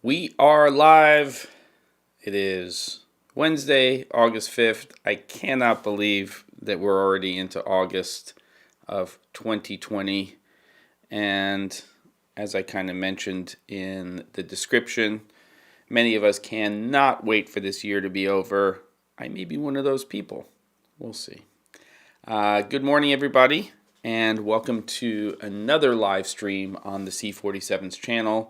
We are live. It is Wednesday, August 5th. I cannot believe that we're already into August of 2020. And as I kind of mentioned in the description, many of us cannot wait for this year to be over. I may be one of those people. We'll see. Good morning, everybody, and welcome to another live stream on the C47's channel.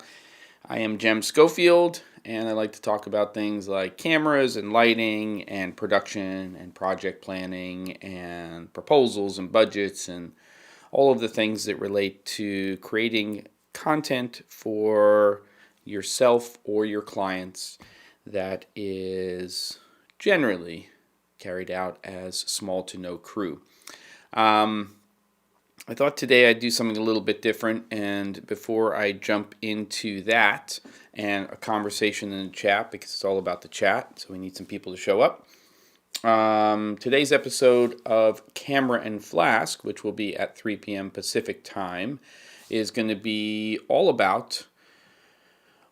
I am Jem Schofield, and I like to talk about things like cameras and lighting and production and project planning and proposals and budgets and all of the things that relate to creating content for yourself or your clients that is generally carried out as small to no crew. I thought today I'd do something a little bit different, and before I jump into that and a conversation in the chat, because it's all about the chat, so we need some people to show up. Today's episode of Camera and Flask, which will be at 3 p.m. Pacific time, is going to be all about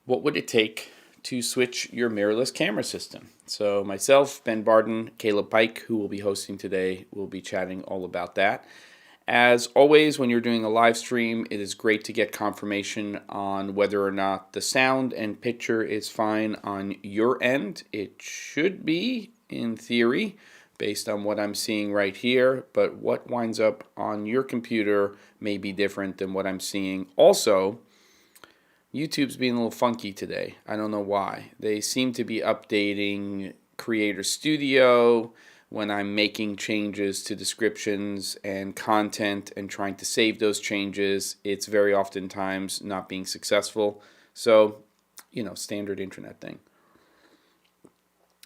what would it take to switch your mirrorless camera system. So myself, Ben Barden, Caleb Pike, who will be hosting today, will be chatting all about that. As always, when you're doing a live stream, it is great to get confirmation on whether or not the sound and picture is fine on your end. It should be, in theory, based on what I'm seeing right here, but what winds up on your computer may be different than what I'm seeing. Also, YouTube's being a little funky today. I don't know why. They seem to be updating Creator Studio when I'm making changes to descriptions and content and trying to save those changes. It's very oftentimes not being successful. So, standard internet thing.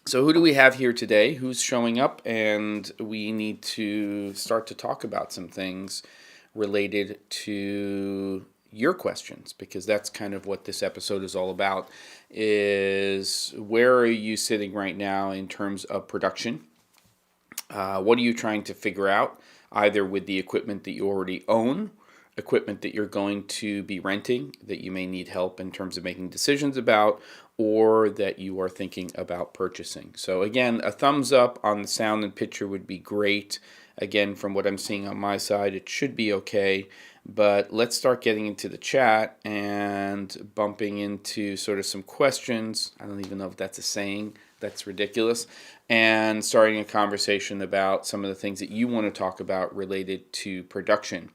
So who do we have here today? Who's showing up? And we need to start to talk about some things related to your questions, because that's kind of what this episode is all about, is where are you sitting right now in terms of production? What are you trying to figure out, either with the equipment that you already own, equipment that you're going to be renting that you may need help in terms of making decisions about, or that you are thinking about purchasing? So again, a thumbs up on the sound and picture would be great. Again, from what I'm seeing on my side, it should be okay. But let's start getting into the chat and bumping into sort of some questions. I don't even know if that's a saying. That's ridiculous. And starting a conversation about some of the things that you want to talk about related to production.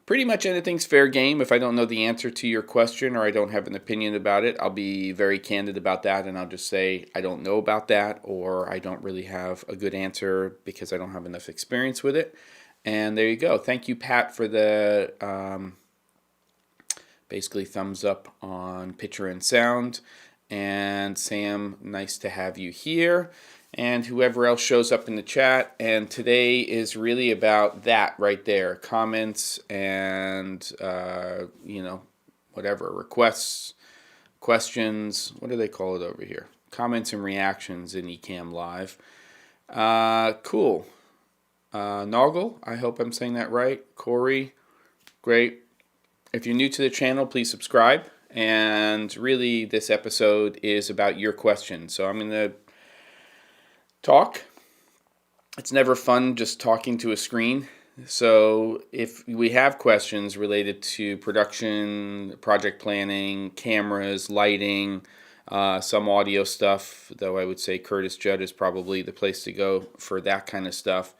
Pretty much anything's fair game. If I don't know the answer to your question or I don't have an opinion about it, I'll be very candid about that, and I'll just say I don't know about that, or I don't really have a good answer because I don't have enough experience with it. And there you go. Thank you, Pat, for the basically thumbs up on picture and sound. And Sam, nice to have you here. And whoever else shows up in the chat. And today is really about that right there. Comments and, whatever, requests, questions. What do they call it over here? Comments and reactions in Ecamm Live. Cool. Noggle, I hope I'm saying that right. Corey, great. If you're new to the channel, please subscribe. And really, this episode is about your questions. So I'm going to talk. It's never fun just talking to a screen. So if we have questions related to production, project planning, cameras, lighting, some audio stuff, though I would say Curtis Judd is probably the place to go for that kind of stuff.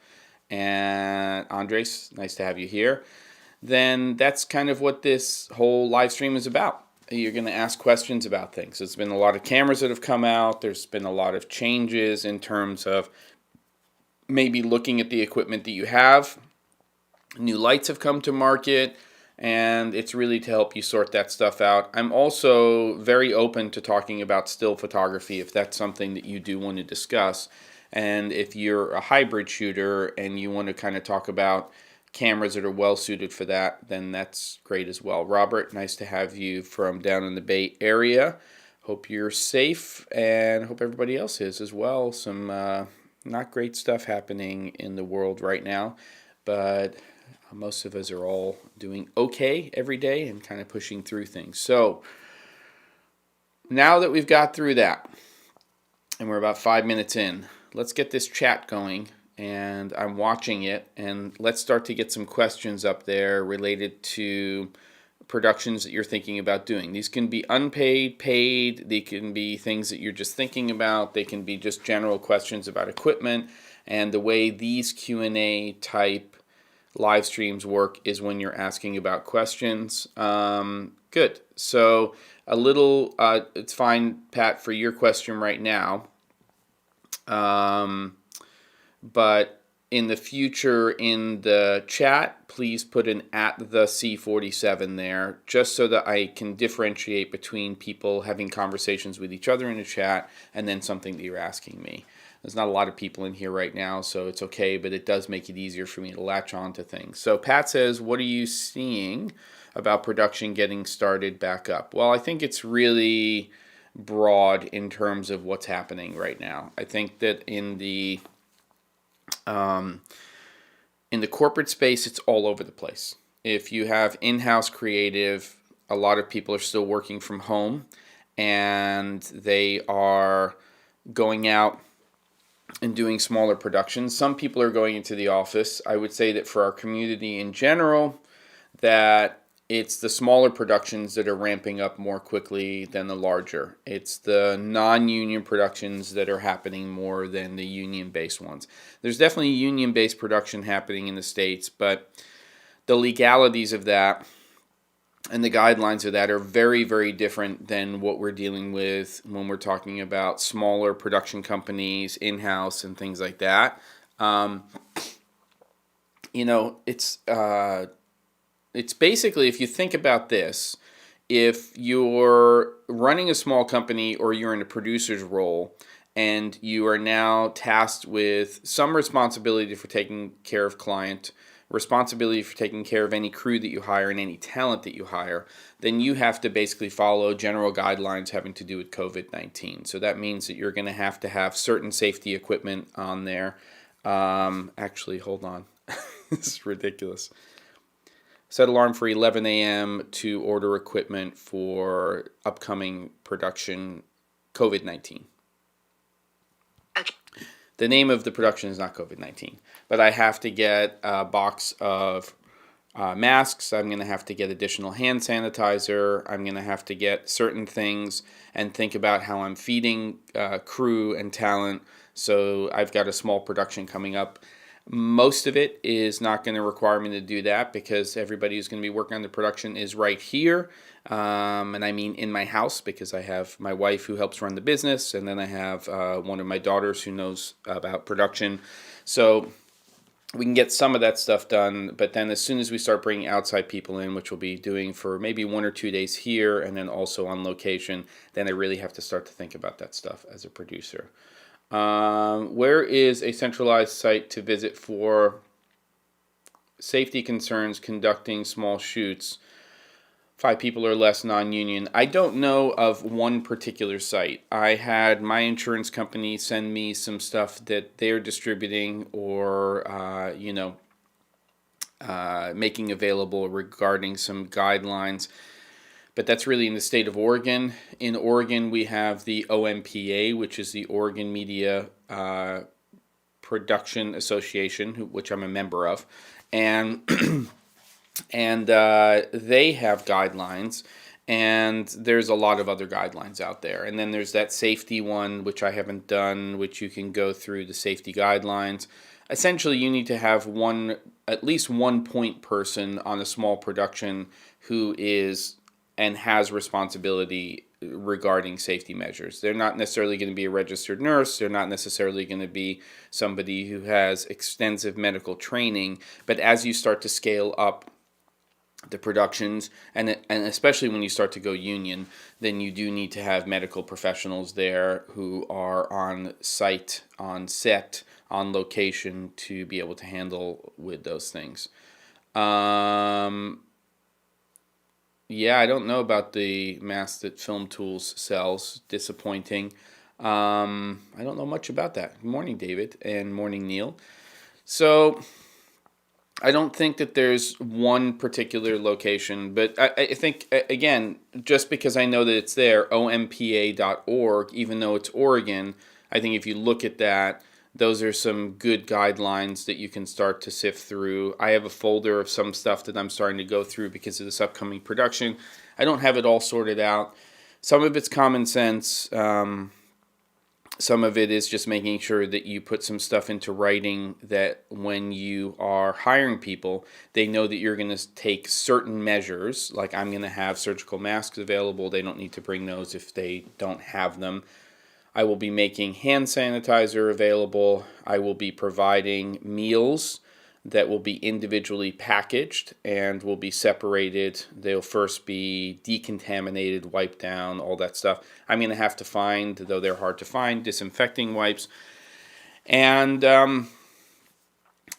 And Andres, nice to have you here. Then that's kind of what this whole live stream is about. You're going to ask questions about things. There's been a lot of cameras that have come out. There's been a lot of changes in terms of maybe looking at the equipment that you have. New lights have come to market, and it's really to help you sort that stuff out. I'm also very open to talking about still photography if that's something that you do want to discuss. And if you're a hybrid shooter and you want to kind of talk about cameras that are well suited for that, then that's great as well. Robert, nice to have you from down in the Bay Area. Hope you're safe, and hope everybody else is as well. Some not great stuff happening in the world right now, but most of us are all doing okay every day and kind of pushing through things. So now that we've got through that, and we're about 5 minutes in, let's get this chat going. And I'm watching it, and let's start to get some questions up there related to productions that you're thinking about doing. These can be unpaid, paid, they can be things that you're just thinking about, they can be just general questions about equipment. And the way these Q&A type live streams work is when you're asking about questions. Good. So it's fine, Pat, for your question right now. But in the future, in the chat, please put an @the_C47 there, just so that I can differentiate between people having conversations with each other in the chat and then something that you're asking me. There's not a lot of people in here right now, so it's okay, but it does make it easier for me to latch on to things. So Pat says, what are you seeing about production getting started back up? Well, I think it's really broad in terms of what's happening right now. I think that in the corporate space, it's all over the place. If you have in-house creative, a lot of people are still working from home, and they are going out and doing smaller productions. Some people are going into the office. I would say that for our community in general, that it's the smaller productions that are ramping up more quickly than the larger. It's the non-union productions that are happening more than the union-based ones. There's definitely union-based production happening in the States, but the legalities of that and the guidelines of that are very, very different than what we're dealing with when we're talking about smaller production companies, in-house, and things like that. It's basically, if you think about this, if you're running a small company or you're in a producer's role and you are now tasked with some responsibility for taking care of client, responsibility for taking care of any crew that you hire and any talent that you hire, then you have to basically follow general guidelines having to do with COVID-19. So that means that you're going to have certain safety equipment on there. Actually, hold on. This is ridiculous. Set alarm for 11 a.m. to order equipment for upcoming production COVID-19. Okay. The name of the production is not COVID-19, but I have to get a box of masks. I'm going to have to get additional hand sanitizer. I'm going to have to get certain things and think about how I'm feeding crew and talent. So I've got a small production coming up. Most of it is not going to require me to do that because everybody who's going to be working on the production is right here. And I mean in my house, because I have my wife who helps run the business, and then I have one of my daughters who knows about production. So we can get some of that stuff done, but then as soon as we start bringing outside people in, which we'll be doing for maybe 1 or 2 days here and then also on location, then I really have to start to think about that stuff as a producer. Where is a centralized site to visit for safety concerns conducting small shoots? 5 people or less, non-union. I don't know of one particular site. I had my insurance company send me some stuff that they're distributing or, making available regarding some guidelines. But that's really in the state of Oregon. In Oregon, we have the OMPA, which is the Oregon Media Production Association, which I'm a member of. And they have guidelines, and there's a lot of other guidelines out there. And then there's that safety one, which I haven't done, which you can go through the safety guidelines. Essentially, you need to have at least one point person on a small production who is and has responsibility regarding safety measures. They're not necessarily going to be a registered nurse. They're not necessarily going to be somebody who has extensive medical training. But as you start to scale up the productions, and especially when you start to go union, then you do need to have medical professionals there who are on site, on set, on location to be able to handle with those things. Yeah, I don't know about the mask that Film Tools sells. Disappointing. I don't know much about that. Good morning, David, and morning, Neil. So I don't think that there's one particular location, but I think, again, just because I know that it's there, ompa.org, even though it's Oregon, I think if you look at that, those are some good guidelines that you can start to sift through. I have a folder of some stuff that I'm starting to go through because of this upcoming production. I don't have it all sorted out. Some of it's common sense. Some of it is just making sure that you put some stuff into writing that when you are hiring people, they know that you're going to take certain measures. Like, I'm going to have surgical masks available. They don't need to bring those if they don't have them. I will be making hand sanitizer available. I will be providing meals that will be individually packaged and will be separated. They'll first be decontaminated, wiped down, all that stuff. I'm going to have to find, though they're hard to find, disinfecting wipes. And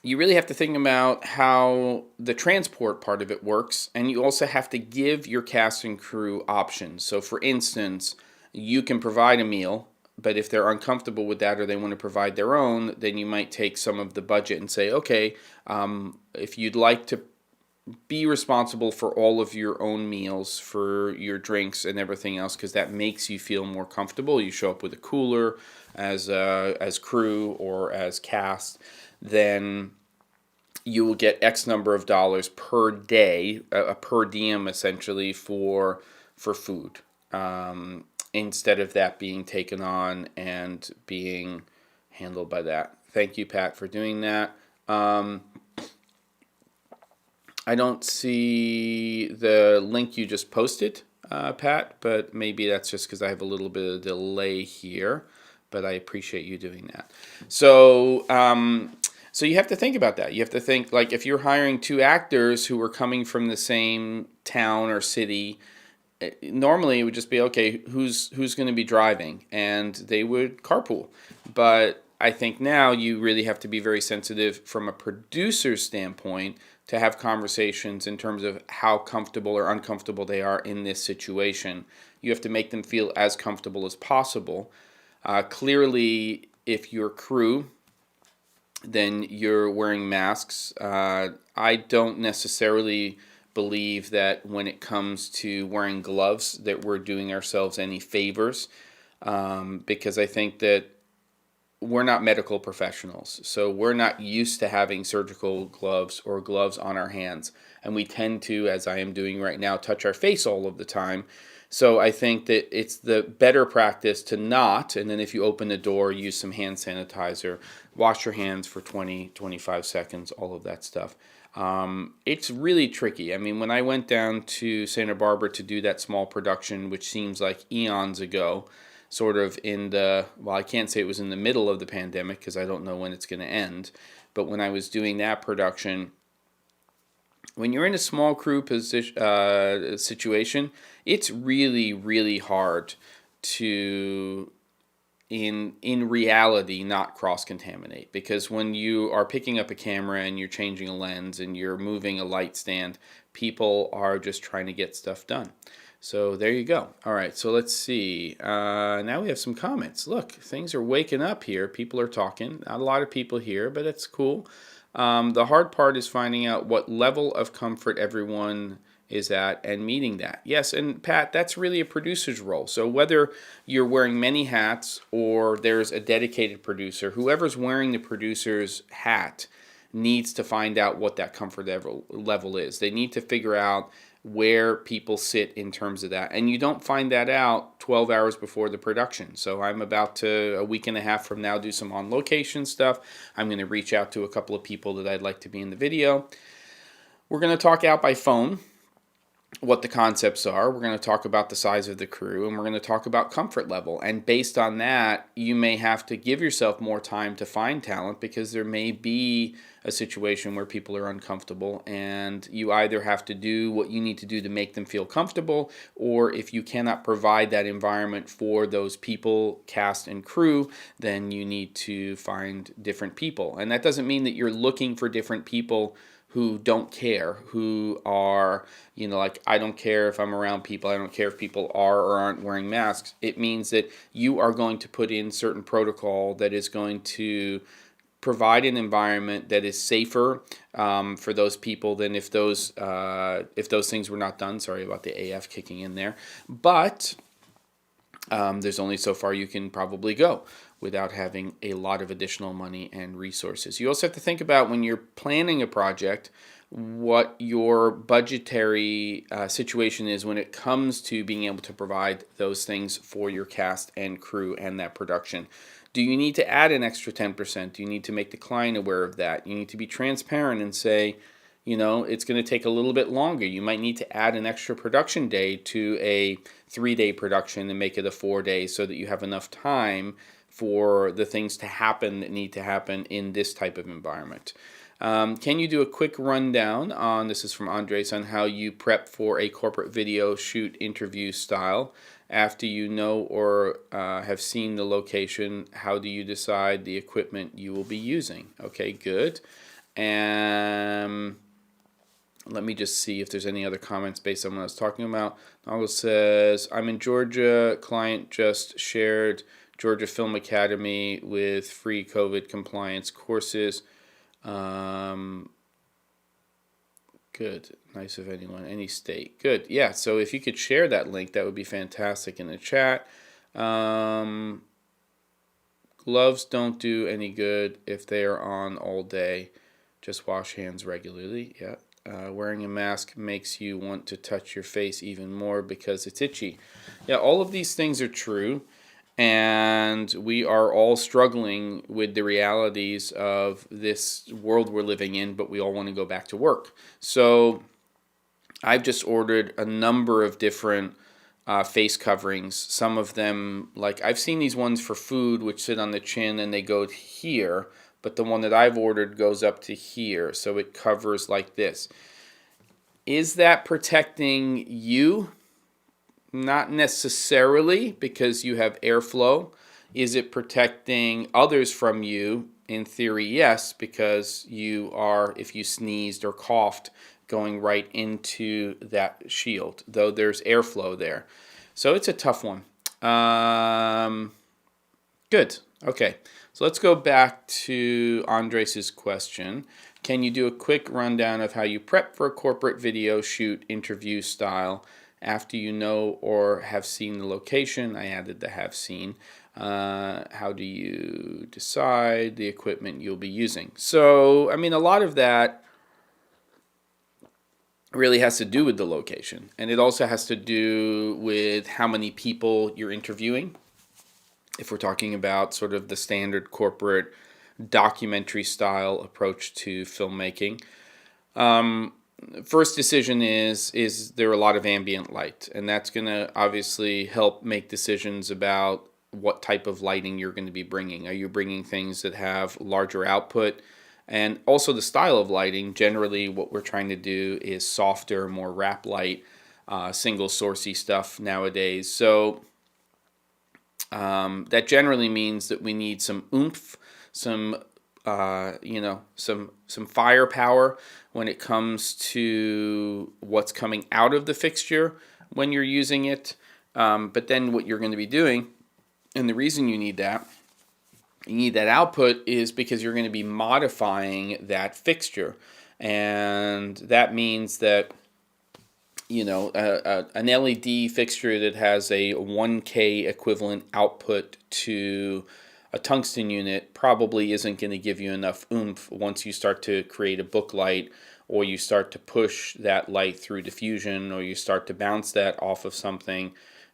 you really have to think about how the transport part of it works. And you also have to give your cast and crew options. So, for instance, you can provide a meal, but if they're uncomfortable with that or they want to provide their own, then you might take some of the budget and say, okay, if you'd like to be responsible for all of your own meals, for your drinks and everything else, because that makes you feel more comfortable. You show up with a cooler as crew or as cast, then you will get X number of dollars per day, a per diem essentially for food. Instead of that being taken on and being handled by that. Thank you, Pat, for doing that. I don't see the link you just posted, Pat, but maybe that's just because I have a little bit of delay here, but I appreciate you doing that. So, so you have to think about that. You have to think, like, if you're hiring two actors who are coming from the same town or city, normally it would just be, okay, who's going to be driving, and they would carpool. But I think now you really have to be very sensitive from a producer's standpoint to have conversations in terms of how comfortable or uncomfortable they are in this situation. You have to make them feel as comfortable as possible. Clearly, if you're crew, then you're wearing masks. I don't necessarily believe that when it comes to wearing gloves that we're doing ourselves any favors, because I think that we're not medical professionals, so we're not used to having surgical gloves or gloves on our hands, and we tend to, as I am doing right now, touch our face all of the time. So I think that it's the better practice to not, and then if you open the door, use some hand sanitizer, wash your hands for 20-25 seconds, all of that stuff. It's really tricky. I mean, when I went down to Santa Barbara to do that small production, which seems like eons ago, sort of in the, well, I can't say it was in the middle of the pandemic because I don't know when it's going to end, but when I was doing that production, when you're in a small crew situation, it's really, really hard to in reality not cross-contaminate, because when you are picking up a camera and you're changing a lens and you're moving a light stand, people are just trying to get stuff done. So there you go. All right, so let's see. Now we have some comments. Look, things are waking up here. People are talking. Not a lot of people here, but it's cool. The hard part is finding out what level of comfort everyone is at and meeting that. Yes, and Pat, that's really a producer's role. So whether you're wearing many hats or there's a dedicated producer, whoever's wearing the producer's hat needs to find out what that comfort level is. They need to figure out where people sit in terms of that. And you don't find that out 12 hours before the production. So I'm about to, a week and a half from now, do some on-location stuff. I'm going to reach out to a couple of people that I'd like to be in the video. We're going to talk out by phone what the concepts are. We're going to talk about the size of the crew, and we're going to talk about comfort level. And based on that, you may have to give yourself more time to find talent, because there may be a situation where people are uncomfortable, and you either have to do what you need to do to make them feel comfortable, or if you cannot provide that environment for those people, cast and crew, then you need to find different people. And that doesn't mean that you're looking for different people who don't care, who are, like, I don't care if I'm around people, I don't care if people are or aren't wearing masks. It means that you are going to put in certain protocol that is going to provide an environment that is safer for those people than if those things were not done. Sorry about the AF kicking in there, but there's only so far you can probably go without having a lot of additional money and resources. You also have to think about, when you're planning a project, what your budgetary situation is when it comes to being able to provide those things for your cast and crew and that production. Do you need to add an extra 10%? Do you need to make the client aware of that? You need to be transparent and say, it's going to take a little bit longer. You might need to add an extra production day to a 3-day production and make it a 4-day, so that you have enough time for the things to happen that need to happen in this type of environment. Can you do a quick rundown on, this is from Andres, on how you prep for a corporate video shoot interview style? After you know or have seen the location, how do you decide the equipment you will be using? Okay, good. And let me just see if there's any other comments based on what I was talking about. Noggle says, I'm in Georgia. Client just shared Georgia Film Academy with free COVID compliance courses. Good. Nice of anyone, any state. Good. Yeah, so if you could share that link, that would be fantastic in the chat. Gloves don't do any good if they are on all day. Just wash hands regularly. Yeah. Wearing a mask makes you want to touch your face even more because it's itchy. Yeah, all of these things are true. And we are all struggling with the realities of this world we're living in, but we all want to go back to work. So I've just ordered a number of different face coverings. Some of them, like I've seen these ones for food, which sit on the chin and they go here, but the one that I've ordered goes up to here, so it covers like this. Is that protecting you? Not necessarily, because you have airflow. Is it protecting others from you? In theory, yes, because you are, if you sneezed or coughed, going right into that shield, though there's airflow there. So it's a tough one. Good. Okay, so let's go back to Andres' question. Can you do a quick rundown of how you prep for a corporate video shoot interview style? After you know or have seen the location, I added the have seen. How do you decide the equipment you'll be using? So, I mean, a lot of that really has to do with the location. And it also has to do with how many people you're interviewing. If we're talking about sort of the standard corporate documentary style approach to filmmaking. First decision is there a lot of ambient light? And that's going to obviously help make decisions about what type of lighting you're going to be bringing. Are you bringing things that have larger output? And also the style of lighting. Generally, what we're trying to do is softer, more wrap light, single sourcey stuff nowadays. So that generally means that we need some oomph, some firepower when it comes to what's coming out of the fixture when you're using it. But then what you're going to be doing, and the reason you need that output is because you're going to be modifying that fixture. And that means that, an LED fixture that has a 1K equivalent output to a tungsten unit probably isn't going to give you enough oomph once you start to create a book light, or you start to push that light through diffusion, or you start to bounce that off of something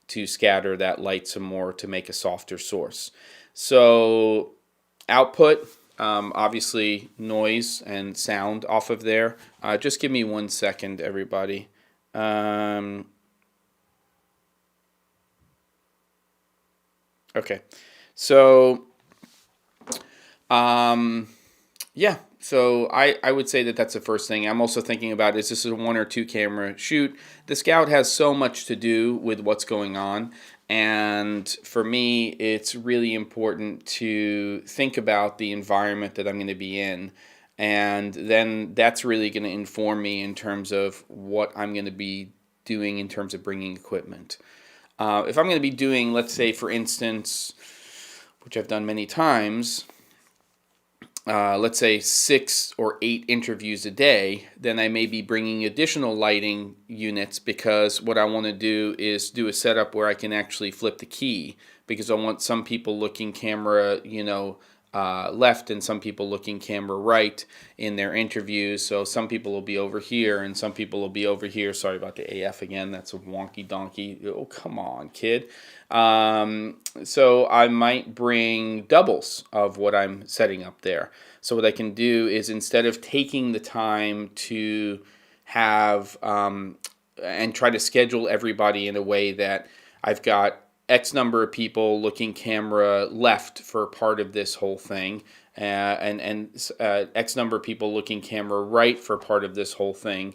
to scatter that light some more to make a softer source. So output, obviously noise and sound off of there. Just give me 1 second, everybody. Okay. So, so I would say that that's the first thing. I'm also thinking about, is this a 1 or 2 camera shoot? The Scout has so much to do with what's going on. And for me, it's really important to think about the environment that I'm going to be in. And then that's really going to inform me in terms of what I'm going to be doing in terms of bringing equipment. If I'm going to be doing, let's say, for instance, which I've done many times, let's say 6 or 8 interviews a day, then I may be bringing additional lighting units, because what I want to do is do a setup where I can actually flip the key, because I want some people looking camera, left, and some people looking camera right in their interviews. So some people will be over here and some people will be over here. Sorry about the AF again. That's a wonky donkey. Oh, come on, kid. So I might bring doubles of what I'm setting up there. So what I can do is, instead of taking the time to have and try to schedule everybody in a way that I've got X number of people looking camera left for part of this whole thing, and X number of people looking camera right for part of this whole thing,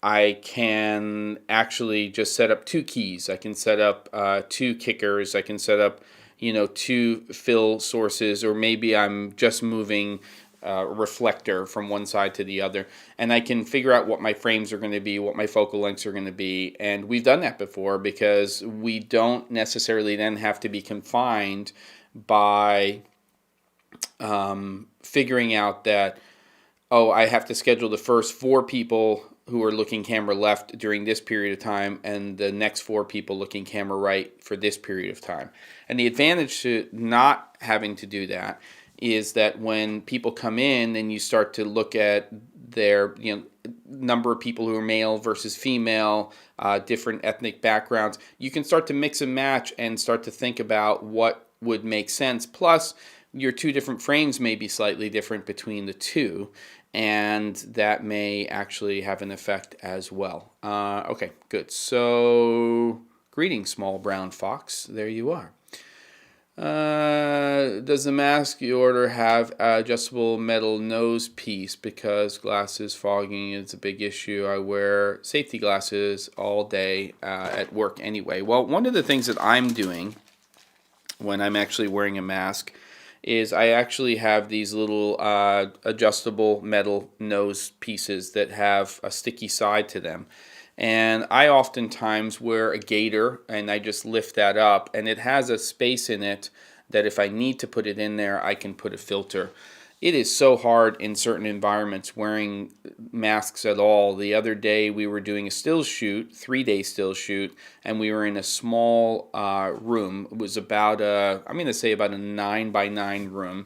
I can actually just set up 2 keys. I can set up 2 kickers. I can set up, 2 fill sources, or maybe I'm just moving reflector from one side to the other, and I can figure out what my frames are going to be, what my focal lengths are going to be. And we've done that before, because we don't necessarily then have to be confined by figuring out that, oh, I have to schedule the first 4 people who are looking camera left during this period of time, and the next 4 people looking camera right for this period of time. And the advantage to not having to do that is that when people come in and you start to look at their number of people who are male versus female, different ethnic backgrounds, you can start to mix and match and start to think about what would make sense. Plus, your 2 different frames may be slightly different between the 2, and that may actually have an effect as well. Okay, good. So, greetings, small brown fox. There you are. Does the mask you order have adjustable metal nose piece? Because glasses fogging is a big issue. I wear safety glasses all day at work anyway. Well, one of the things that I'm doing when I'm actually wearing a mask is I actually have these little adjustable metal nose pieces that have a sticky side to them. And I oftentimes wear a gaiter, and I just lift that up, and it has a space in it that if I need to put it in there, I can put a filter. It is so hard in certain environments wearing masks at all. The other day we were doing a still shoot, 3-day still shoot, and we were in a small room. It was about I'm going to say about a 9x9 room.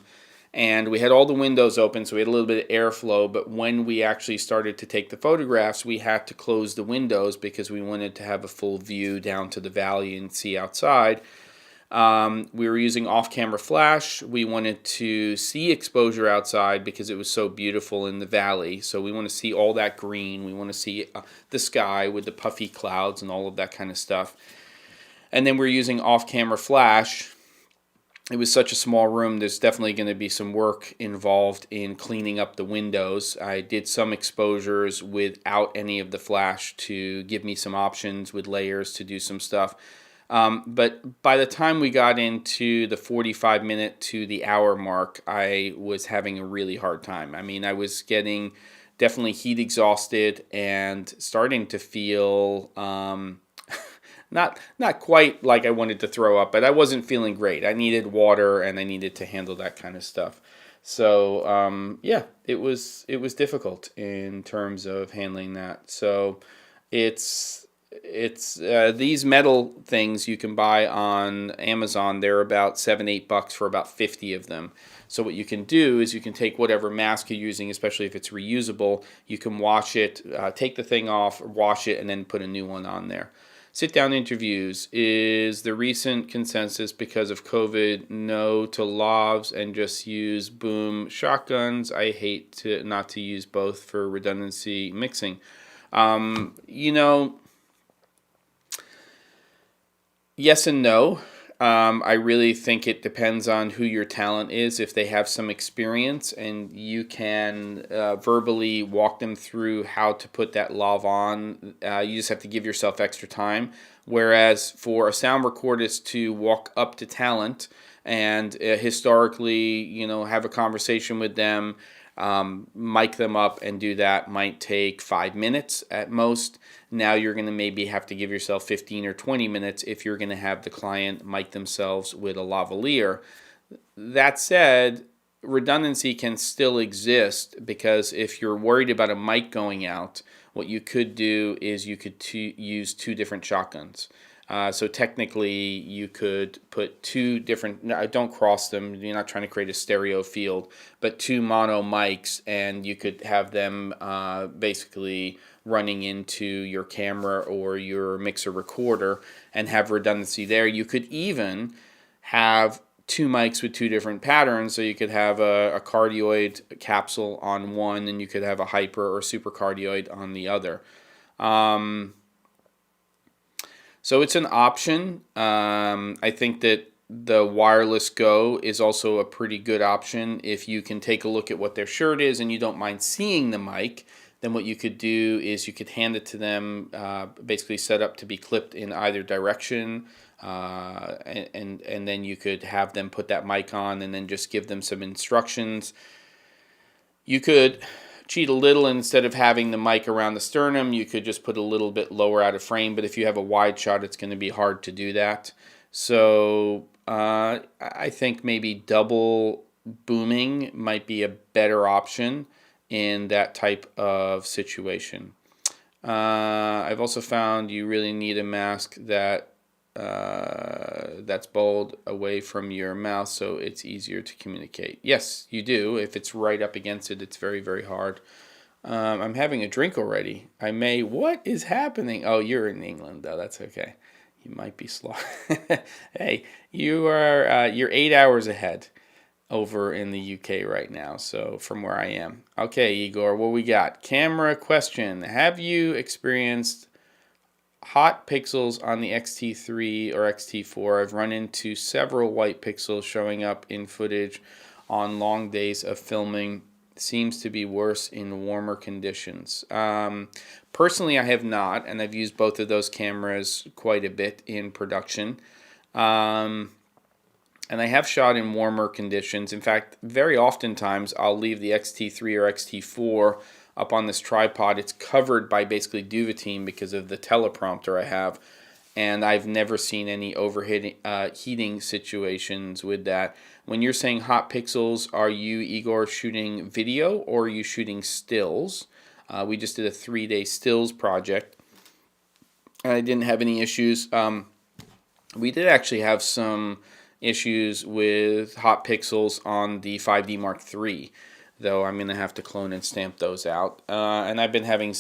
And we had all the windows open, so we had a little bit of airflow. But when we actually started to take the photographs, we had to close the windows because we wanted to have a full view down to the valley and see outside. We were using off-camera flash. We wanted to see exposure outside because it was so beautiful in the valley. So we want to see all that green. We want to see the sky with the puffy clouds and all of that kind of stuff. And then we're using off-camera flash. It was such a small room, there's definitely going to be some work involved in cleaning up the windows. I did some exposures without any of the flash to give me some options with layers to do some stuff. But by the time we got into the 45-minute to the hour mark, I was having a really hard time. I mean, I was getting definitely heat exhausted and starting to feel not quite like I wanted to throw up, but I wasn't feeling great. I needed water and I needed to handle that kind of stuff. So yeah, it was difficult in terms of handling that. So it's these metal things you can buy on Amazon. They're about $7-8 for about 50 of them. So what you can do is you can take whatever mask you're using, especially if it's reusable. You can wash it, take the thing off, wash it, and then put a new one on there. Sit-down interviews. Is the recent consensus because of COVID no to lavs and just use boom shotguns? I hate not to use both for redundancy mixing. Yes and no. I really think it depends on who your talent is. If they have some experience and you can verbally walk them through how to put that lav on, you just have to give yourself extra time. Whereas for a sound recordist to walk up to talent and historically, have a conversation with them, mic them up and do that might take 5 minutes at most. Now you're going to maybe have to give yourself 15 or 20 minutes if you're going to have the client mic themselves with a lavalier. That said, redundancy can still exist, because if you're worried about a mic going out, what you could do is you could use two different shotguns. So technically, you could put two different. No, don't cross them. You're not trying to create a stereo field, but two mono mics, and you could have them basically running into your camera or your mixer recorder and have redundancy there. You could even have two mics with two different patterns, so you could have a cardioid capsule on one, and you could have a hyper or super cardioid on the other. So it's an option. I think that the Wireless Go is also a pretty good option. If you can take a look at what their shirt is and you don't mind seeing the mic, then what you could do is you could hand it to them, basically set up to be clipped in either direction, and then you could have them put that mic on and then just give them some instructions. You could cheat a little, and instead of having the mic around the sternum, you could just put a little bit lower out of frame, but if you have a wide shot, it's going to be hard to do that. So I think maybe double booming might be a better option in that type of situation. I've also found you really need a mask that's bold away from your mouth, so it's easier to communicate. Yes, you do. If it's right up against it, it's very, very hard. I'm having a drink already. What is happening? Oh, you're in England, though. That's okay. You might be slow. Hey, you're 8 hours ahead over in the UK right now, so from where I am. Okay, Igor, what we got? Camera question. Have you experienced hot pixels on the X-T3 or X-T4? I've run into several white pixels showing up in footage on long days of filming. Seems to be worse in warmer conditions. Personally, I have not, and I've used both of those cameras quite a bit in production. And I have shot in warmer conditions. In fact, very oftentimes I'll leave the X-T3 or X-T4 up on this tripod. It's covered by basically Duvetine because of the teleprompter I have, and I've never seen any heating situations with that. When you're saying hot pixels, are you, Igor, shooting video or are you shooting stills? We just did a 3-day stills project, and I didn't have any issues. We did actually have some issues with hot pixels on the 5D Mark III, though I'm going to have to clone and stamp those out. And I've been having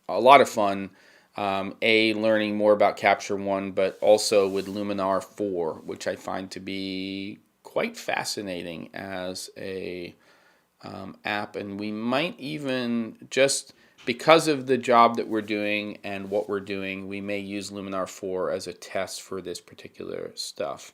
a lot of fun, learning more about Capture One, but also with Luminar 4, which I find to be quite fascinating as a app. And we might even, just because of the job that we're doing and what we're doing, we may use Luminar 4 as a test for this particular stuff.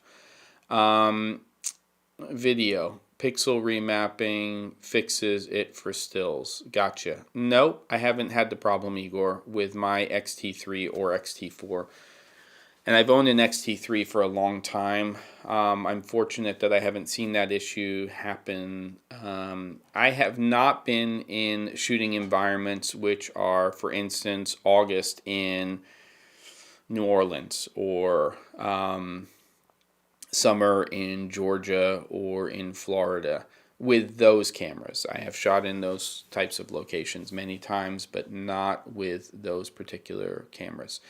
Video. Pixel remapping fixes it for stills. Gotcha. Nope, I haven't had the problem, Igor, with my X-T3 or X-T4. And I've owned an X-T3 for a long time. I'm fortunate that I haven't seen that issue happen. I have not been in shooting environments which are, for instance, August in New Orleans, or summer in Georgia or in Florida with those cameras. I have shot in those types of locations many times, but not with those particular cameras.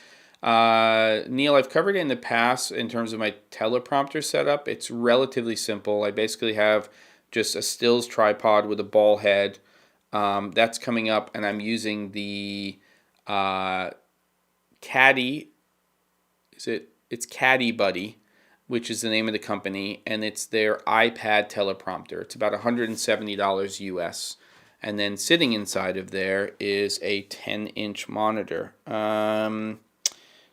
Neil, I've covered it in the past in terms of my teleprompter setup. It's relatively simple. I basically have just a stills tripod with a ball head. That's coming up, and I'm using the Caddy. It's Caddy Buddy, which is the name of the company, and it's their iPad teleprompter. It's about $170 US. And then sitting inside of there is a 10-inch monitor.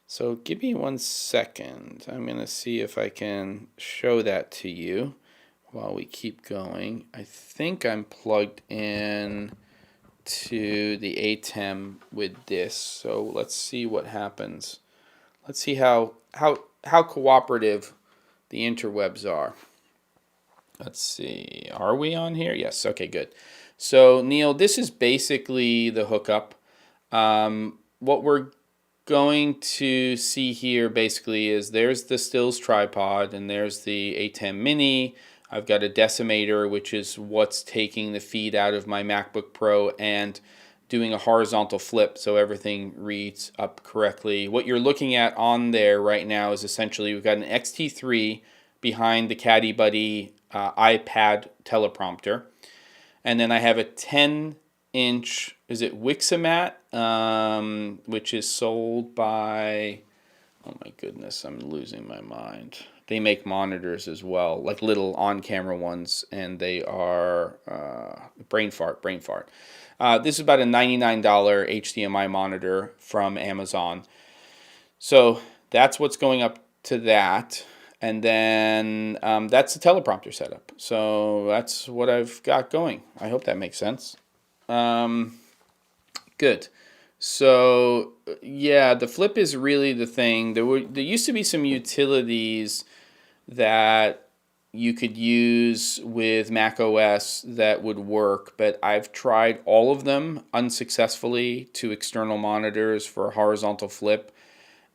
So give me 1 second. I'm going to see if I can show that to you while we keep going. I think I'm plugged in to the ATEM with this. So let's see what happens. Let's see how cooperative the interwebs are. Let's see. Are we on here? Yes. Okay, good. So, Neil, this is basically the hookup. What we're going to see here basically is there's the stills tripod, and there's the ATEM Mini. I've got a decimator, which is what's taking the feed out of my MacBook Pro and doing a horizontal flip so everything reads up correctly. What you're looking at on there right now is essentially we've got an XT3 behind the Caddy Buddy iPad teleprompter. And then I have a 10-inch, is it Wixomat, which is sold by, oh my goodness, I'm losing my mind. They make monitors as well, like little on-camera ones, and they are brain fart. This is about a $99 HDMI monitor from Amazon. So that's what's going up to that. And then that's the teleprompter setup. So that's what I've got going. I hope that makes sense. Good. So yeah, the flip is really the thing. There used to be some utilities that you could use with Mac OS that would work, but I've tried all of them unsuccessfully to external monitors for a horizontal flip.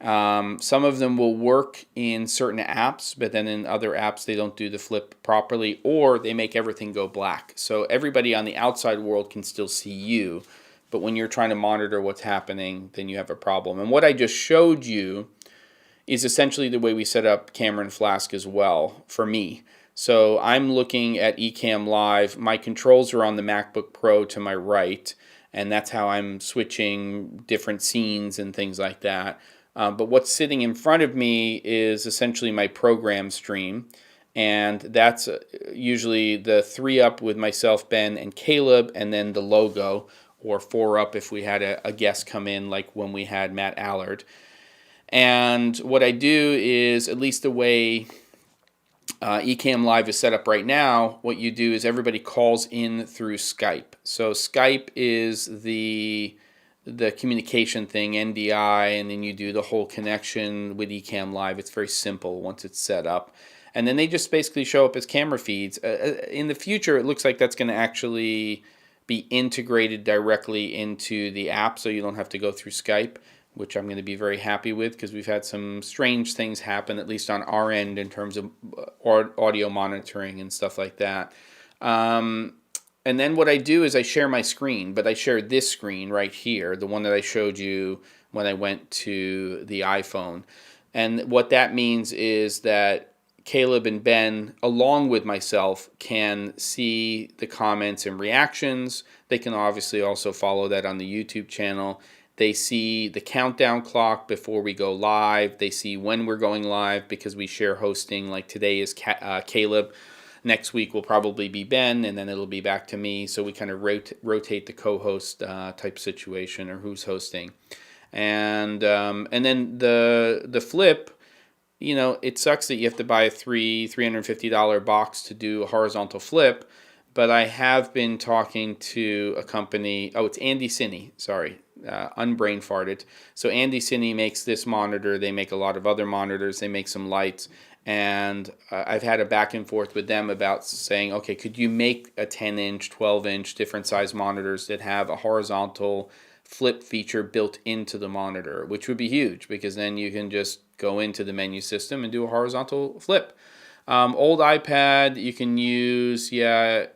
Some of them will work in certain apps, but then in other apps they don't do the flip properly, or they make everything go black. So everybody on the outside world can still see you, but when you're trying to monitor what's happening, then you have a problem. And what I just showed you is essentially the way we set up Camera and Flask as well for me. So I'm looking at Ecamm Live. My controls are on the MacBook Pro to my right, and that's how I'm switching different scenes and things like that. But what's sitting in front of me is essentially my program stream, and that's usually the 3-up with myself, Ben, and Caleb, and then the logo, or 4-up if we had a guest come in, like when we had Matt Allard. And what I do is, at least the way Ecamm Live is set up right now, what you do is everybody calls in through Skype. So Skype is the communication thing, NDI, and then you do the whole connection with Ecamm Live. It's very simple once it's set up. And then they just basically show up as camera feeds. In the future, it looks like that's going to actually be integrated directly into the app, so you don't have to go through Skype, which I'm going to be very happy with, because we've had some strange things happen, at least on our end, in terms of audio monitoring and stuff like that. And then what I do is I share my screen, but I share this screen right here, the one that I showed you when I went to the iPhone. And what that means is that Caleb and Ben, along with myself, can see the comments and reactions. They can obviously also follow that on the YouTube channel. They see the countdown clock before we go live. They see when we're going live, because we share hosting. Like today is Caleb. Next week will probably be Ben, and then it'll be back to me. So we kind of rotate the co-host type situation, or who's hosting. And then the flip, you know, it sucks that you have to buy a $350 box to do a horizontal flip. But I have been talking to a company. Oh, it's Andy Cine. Sorry, unbrain farted. So Andy Cine makes this monitor. They make a lot of other monitors. They make some lights. And I've had a back and forth with them about saying, okay, could you make a 10-inch, 12-inch, different size monitors that have a horizontal flip feature built into the monitor, which would be huge, because then you can just go into the menu system and do a horizontal flip. Old iPad, you can use, you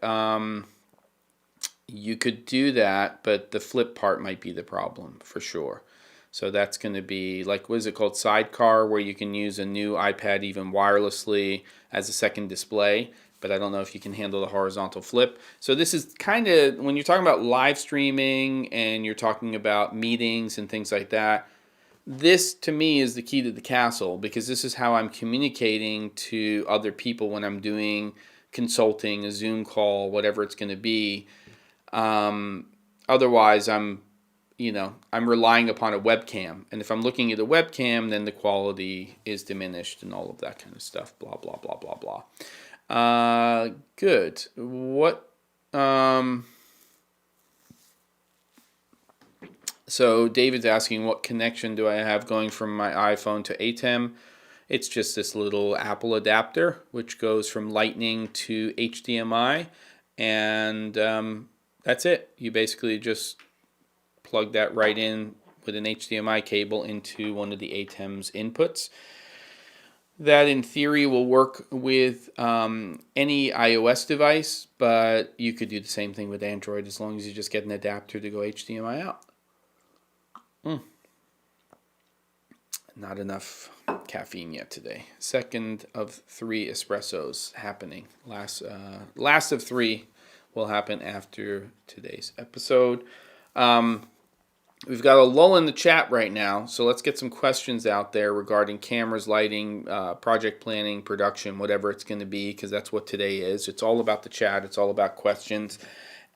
could do that, but the flip part might be the problem for sure. So that's going to be like, what is it called, Sidecar, where you can use a new iPad even wirelessly as a second display, but I don't know if you can handle the horizontal flip. So this is kind of, when you're talking about live streaming and you're talking about meetings and things like that, this to me is the key to the castle, because this is how I'm communicating to other people when I'm doing consulting, a Zoom call, whatever it's going to be. Otherwise, I'm relying upon a webcam. And if I'm looking at a webcam, then the quality is diminished and all of that kind of stuff. Blah, blah, blah, blah, blah. Good. What... So David's asking, what connection do I have going from my iPhone to ATEM? It's just this little Apple adapter, which goes from Lightning to HDMI. And that's it. You basically just plug that right in with an HDMI cable into one of the ATEM's inputs. that in theory will work with any iOS device, but you could do the same thing with Android as long as you just get an adapter to go HDMI out. Not enough caffeine yet today. Second of 3 espressos happening. Last of 3 will happen after today's episode. We've got a lull in the chat right now, so let's get some questions out there regarding cameras, lighting, project planning, production, whatever it's going to be, because that's what today is. It's all about the chat. It's all about questions.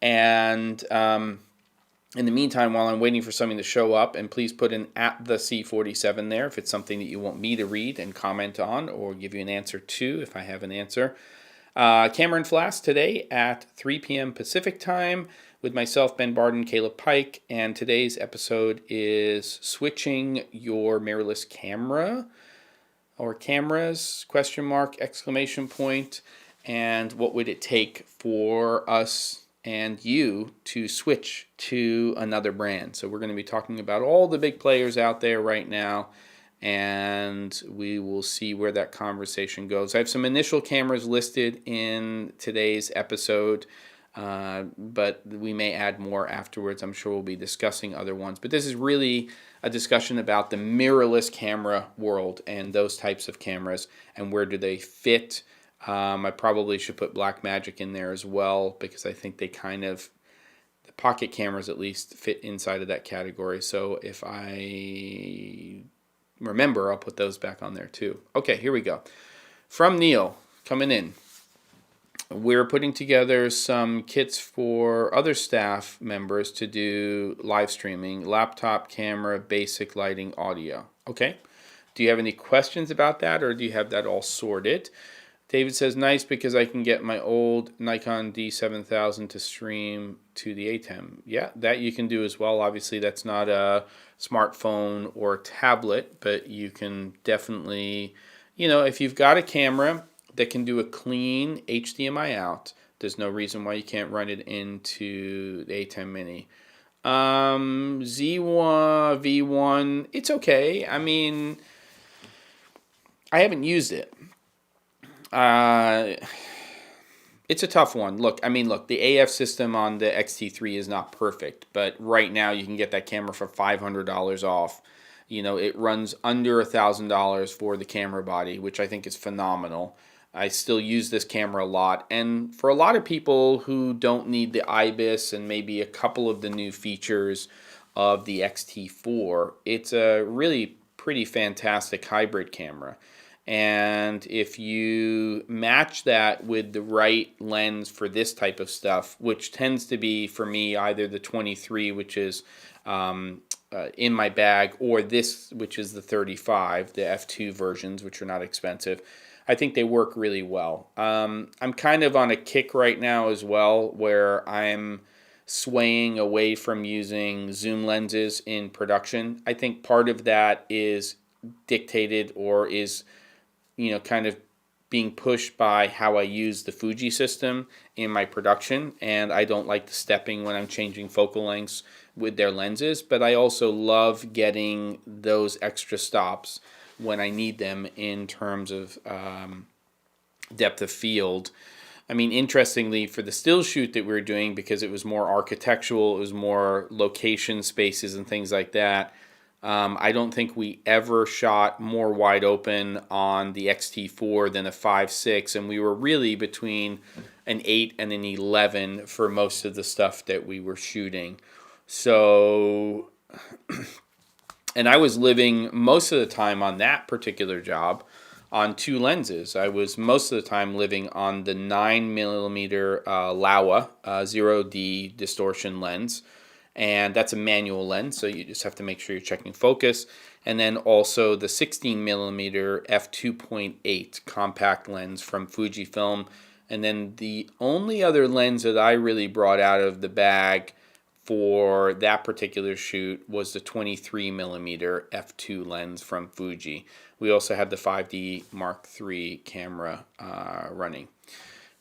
And in the meantime, while I'm waiting for something to show up, and please put in at the C47 there if it's something that you want me to read and comment on or give you an answer to if I have an answer. Cameron Flass today at 3 p.m. Pacific time with myself, Ben Barden, Caleb Pike, and today's episode is switching your mirrorless camera or cameras, question mark, exclamation point, and what would it take for us and you to switch to another brand. So we're going to be talking about all the big players out there right now, and we will see where that conversation goes. I have some initial cameras listed in today's episode, but we may add more afterwards. I'm sure we'll be discussing other ones. But this is really a discussion about the mirrorless camera world and those types of cameras and where do they fit. I probably should put Blackmagic in there as well because I think they kind of, the pocket cameras at least, fit inside of that category. So if I remember, I'll put those back on there too. Okay, here we go. From Neil, coming in. We're putting together some kits for other staff members to do live streaming, laptop camera, basic lighting, audio. Okay. Do you have any questions about that, or do you have that all sorted? David says, nice because I can get my old Nikon D7000 to stream to the ATEM. Yeah, that you can do as well. Obviously, that's not a smartphone or tablet, but you can definitely, if you've got a camera that can do a clean HDMI out, there's no reason why you can't run it into the ATEM Mini. Z1, V1, it's okay. I mean, I haven't used it. It's a tough one. Look, the AF system on the X-T3 is not perfect, but right now you can get that camera for $500 off. It runs under $1,000 for the camera body, which I think is phenomenal. I still use this camera a lot, and for a lot of people who don't need the IBIS and maybe a couple of the new features of the X-T4, it's a really pretty fantastic hybrid camera. And if you match that with the right lens for this type of stuff, which tends to be, for me, either the 23, which is in my bag, or this, which is the 35, the f2 versions, which are not expensive, I think they work really well. I'm kind of on a kick right now as well, where I'm swaying away from using zoom lenses in production. I think part of that is dictated or is kind of being pushed by how I use the Fuji system in my production, and I don't like the stepping when I'm changing focal lengths with their lenses, but I also love getting those extra stops when I need them in terms of depth of field. I mean, interestingly, for the still shoot that we were doing, because it was more architectural, it was more location spaces and things like that, I don't think we ever shot more wide open on the X-T4 than a 5.6, and we were really between an 8 and an 11 for most of the stuff that we were shooting. So, and I was living most of the time on that particular job on 2 lenses. I was most of the time living on the 9mm Laowa 0D distortion lens. And that's a manual lens, so you just have to make sure you're checking focus. And then also the 16mm f2.8 compact lens from Fujifilm. And then the only other lens that I really brought out of the bag for that particular shoot was the 23mm f2 lens from Fuji. We also had the 5D Mark III camera running.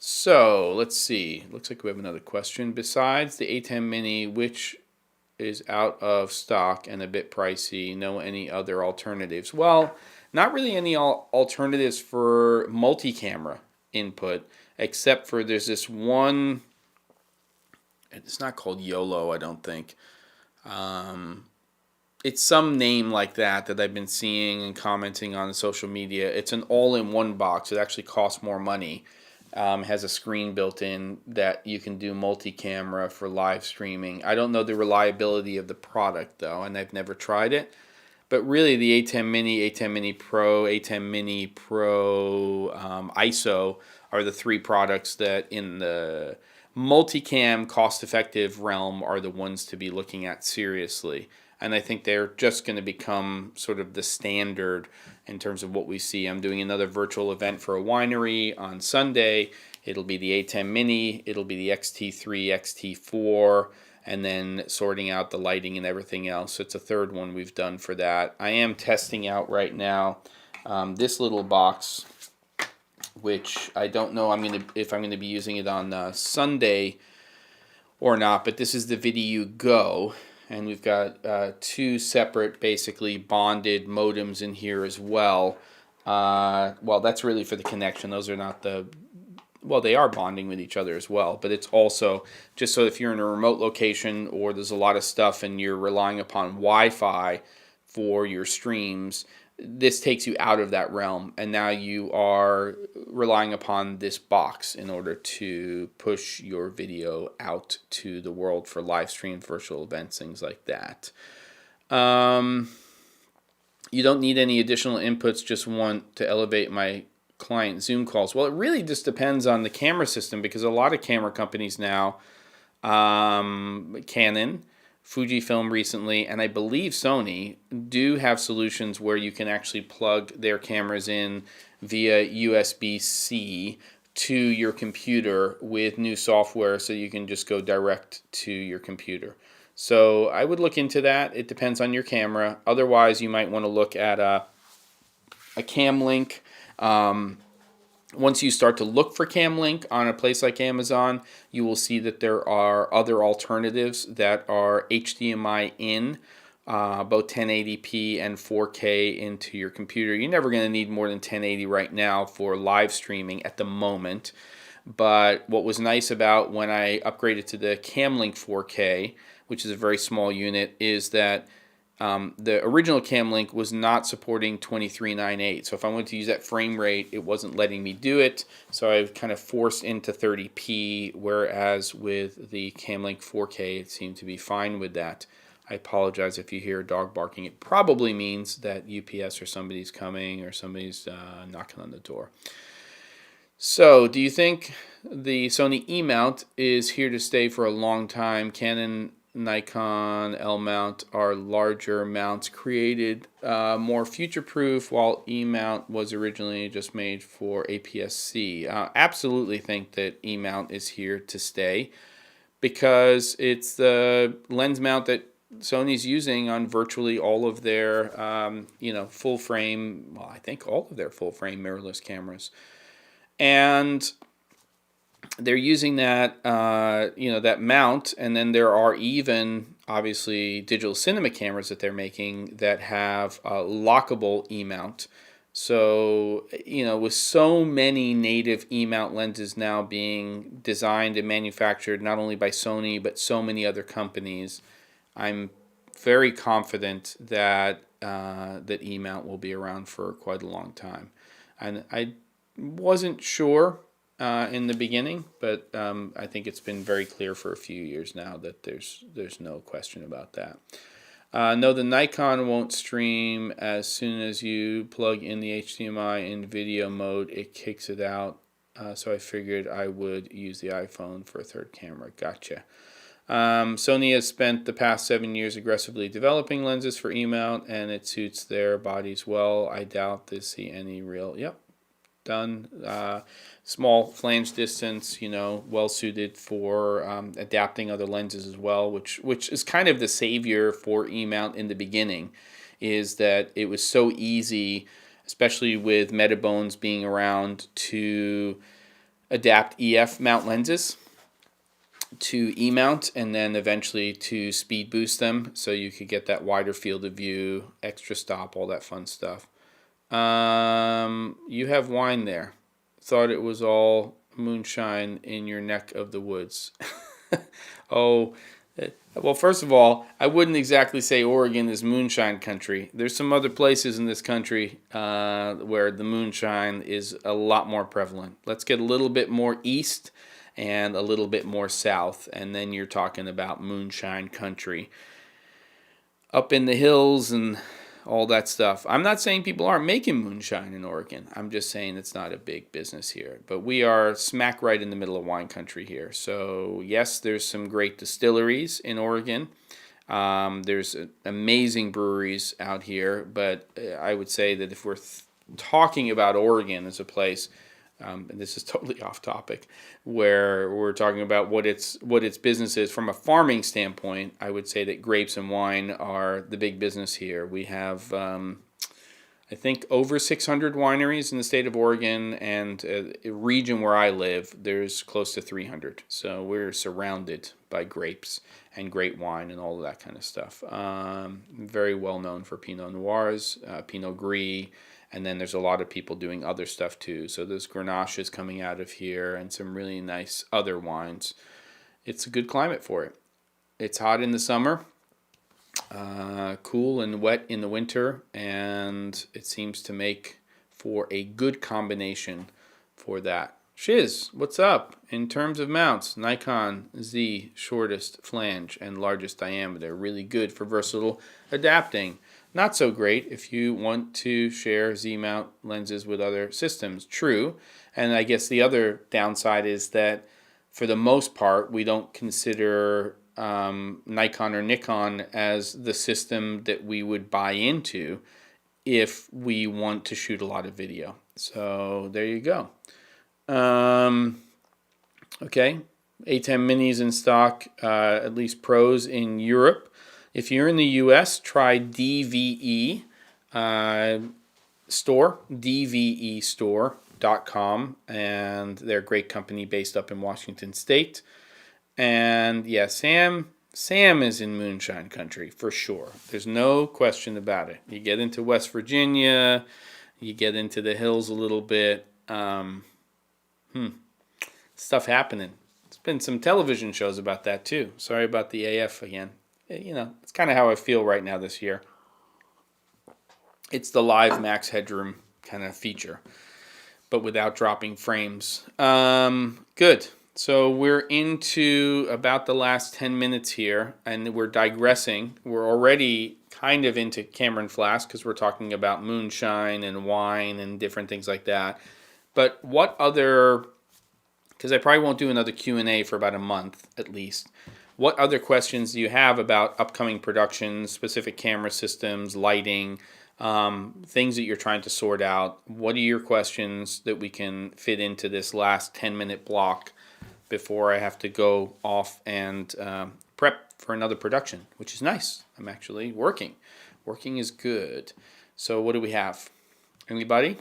So let's see. Looks like we have another question. Besides the ATEM Mini, which is out of stock and a bit pricey, know any other alternatives? Well, Not really any alternatives for multi-camera input, except for there's this one. It's not called YOLO, I don't think. It's some name like that I've been seeing and commenting on social media. It's an all-in-one box. It actually costs more money. Has a screen built in that you can do multi-camera for live streaming. I don't know the reliability of the product though, and I've never tried it. But really, the A10 Mini, A10 Mini Pro, A10 Mini Pro, ISO are the three products that in the multicam cost-effective realm are the ones to be looking at seriously. And I think they're just going to become sort of the standard in terms of what we see. I'm doing another virtual event for a winery on Sunday. It'll be the A10 Mini, it'll be the XT3, XT4, and then sorting out the lighting and everything else. So it's a third one we've done for that. I am testing out right now this little box, which I don't know if I'm gonna be using it on Sunday or not. But this is the VidiU Go, and we've got two separate, basically bonded modems in here as well. Well, that's really for the connection. Those are not the well, they are bonding with each other as well, but it's also just so if you're in a remote location or there's a lot of stuff and you're relying upon Wi-Fi for your streams, this takes you out of that realm, and now you are relying upon this box in order to push your video out to the world for live stream, virtual events, things like that. You don't need any additional inputs, just want to elevate my client Zoom calls. Well, it really just depends on the camera system, because a lot of camera companies now, Canon, Fujifilm recently, and I believe Sony, do have solutions where you can actually plug their cameras in via USB-C to your computer with new software, so you can just go direct to your computer. So I would look into that. It depends on your camera. Otherwise, you might want to look at a Camlink. Once you start to look for Camlink on a place like Amazon, you will see that there are other alternatives that are HDMI in, both 1080p and 4K into your computer. You're never going to need more than 1080 right now for live streaming at the moment. But what was nice about when I upgraded to the Camlink 4K, which is a very small unit, is that the original Camlink was not supporting 2398. So if I wanted to use that frame rate, it wasn't letting me do it. So I was kind of forced into 30p, whereas with the Camlink 4K, it seemed to be fine with that. I apologize if you hear a dog barking. It probably means that UPS or somebody's coming or somebody's knocking on the door. So, do you think the Sony E-mount is here to stay for a long time? Canon, Nikon, L-mount are larger mounts created more future-proof, while E-mount was originally just made for APS-C. Absolutely think that E-mount is here to stay, because it's the lens mount that Sony's using on virtually all of their full frame, well, I think all of their full frame mirrorless cameras. And they're using that, that mount, and then there are even, obviously, digital cinema cameras that they're making that have a lockable E-mount. So, with so many native E-mount lenses now being designed and manufactured not only by Sony, but so many other companies, I'm very confident that that E-mount will be around for quite a long time. And I wasn't sure in the beginning, but I think it's been very clear for a few years now that there's no question about that. No, the Nikon won't stream as soon as you plug in the HDMI in video mode. It kicks it out. So I figured I would use the iPhone for a third camera. Gotcha. Sony has spent the past 7 years aggressively developing lenses for E-mount, and it suits their bodies well. I doubt they see any real... Yep. Done. Small flange distance, well suited for adapting other lenses as well, which is kind of the savior for E-mount in the beginning, is that it was so easy, especially with Metabones being around, to adapt EF mount lenses to E-mount and then eventually to speed boost them so you could get that wider field of view, extra stop, all that fun stuff. You have wine there. Thought it was all moonshine in your neck of the woods. Oh, well, first of all, I wouldn't exactly say Oregon is moonshine country. There's some other places in this country where the moonshine is a lot more prevalent. Let's get a little bit more east and a little bit more south, and then you're talking about moonshine country. Up in the hills and all that stuff. I'm not saying people aren't making moonshine in Oregon. I'm just saying it's not a big business here. But we are smack right in the middle of wine country here. So, yes, there's some great distilleries in Oregon. There's amazing breweries out here. But I would say that if we're talking about Oregon as a place, and this is totally off topic, where we're talking about what its business is from a farming standpoint, I would say that grapes and wine are the big business here. We have, I think, over 600 wineries in the state of Oregon, and a region where I live, there's close to 300. So we're surrounded by grapes and great wine and all of that kind of stuff. Very well known for Pinot Noirs, Pinot Gris. And then there's a lot of people doing other stuff too. So there's Grenaches coming out of here and some really nice other wines. It's a good climate for it. It's hot in the summer, cool and wet in the winter, and it seems to make for a good combination for that. Shiz, what's up? In terms of mounts, Nikon Z, shortest flange and largest diameter. Really good for versatile adapting. Not so great if you want to share Z-mount lenses with other systems. True. And I guess the other downside is that for the most part, we don't consider Nikon or Nikon as the system that we would buy into if we want to shoot a lot of video. So there you go. Okay. A10 minis in stock, at least pros in Europe. If you're in the U.S., try DVE store, dvestore.com, and they're a great company based up in Washington State. And yeah, Sam is in moonshine country for sure. There's no question about it. You get into West Virginia, you get into the hills a little bit. Stuff happening. There's been some television shows about that too. Sorry about the AF again. You know, it's kind of how I feel right now this year. It's the live max headroom kind of feature, but without dropping frames. Good. So we're into about the last 10 minutes here, and we're digressing. We're already kind of into Cameron Flask because we're talking about moonshine and wine and different things like that. But what other, because I probably won't do another Q&A for about a month at least. What other questions do you have about upcoming productions, specific camera systems, lighting, things that you're trying to sort out? What are your questions that we can fit into this last 10-minute block before I have to go off and prep for another production, which is nice. I'm actually working. Working is good. So what do we have? Anybody?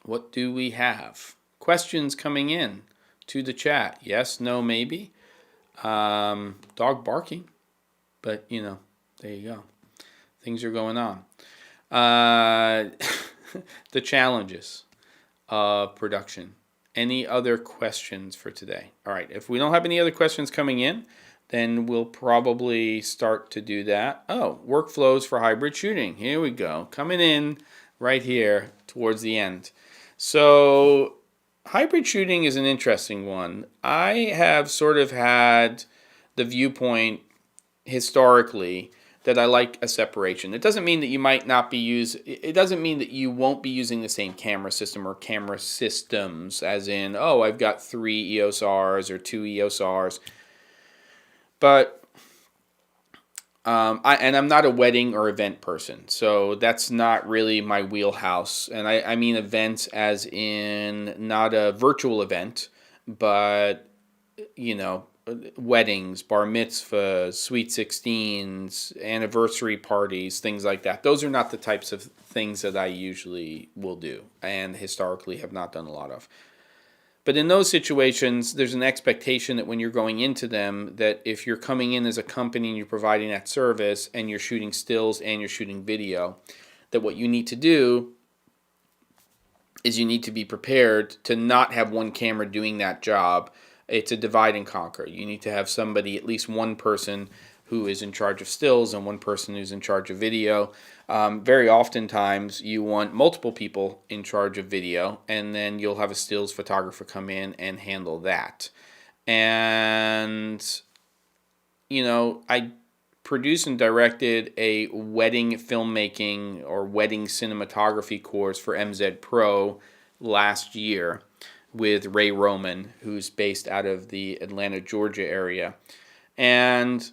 What do we have? Questions coming in to the chat. Yes, no, maybe. Dog barking, but you know, there you go. Things are going on. The challenges of production. Any other questions for today? All right, if we don't have any other questions coming in, then we'll probably start to do that. Oh, workflows for hybrid shooting. Here we go. Coming in right here towards the end. So hybrid shooting is an interesting one. I have sort of had the viewpoint historically that I like a separation. It doesn't mean that you might not be it doesn't mean that you won't be using the same camera system or camera systems, as in, oh, I've got 3 EOS Rs or 2 EOS Rs. But I'm not a wedding or event person, so that's not really my wheelhouse. And I mean events as in not a virtual event, but, you know, weddings, bar mitzvahs, sweet 16s, anniversary parties, things like that. Those are not the types of things that I usually will do and historically have not done a lot of. But in those situations, there's an expectation that when you're going into them, that if you're coming in as a company and you're providing that service and you're shooting stills and you're shooting video, that what you need to do is you need to be prepared to not have one camera doing that job. It's a divide and conquer. You need to have somebody, at least one person who is in charge of stills and one person who's in charge of video. Very oftentimes you want multiple people in charge of video, and then you'll have a stills photographer come in and handle that. And, I produced and directed a wedding filmmaking or wedding cinematography course for MZ Pro last year with Ray Roman, who's based out of the Atlanta, Georgia area. And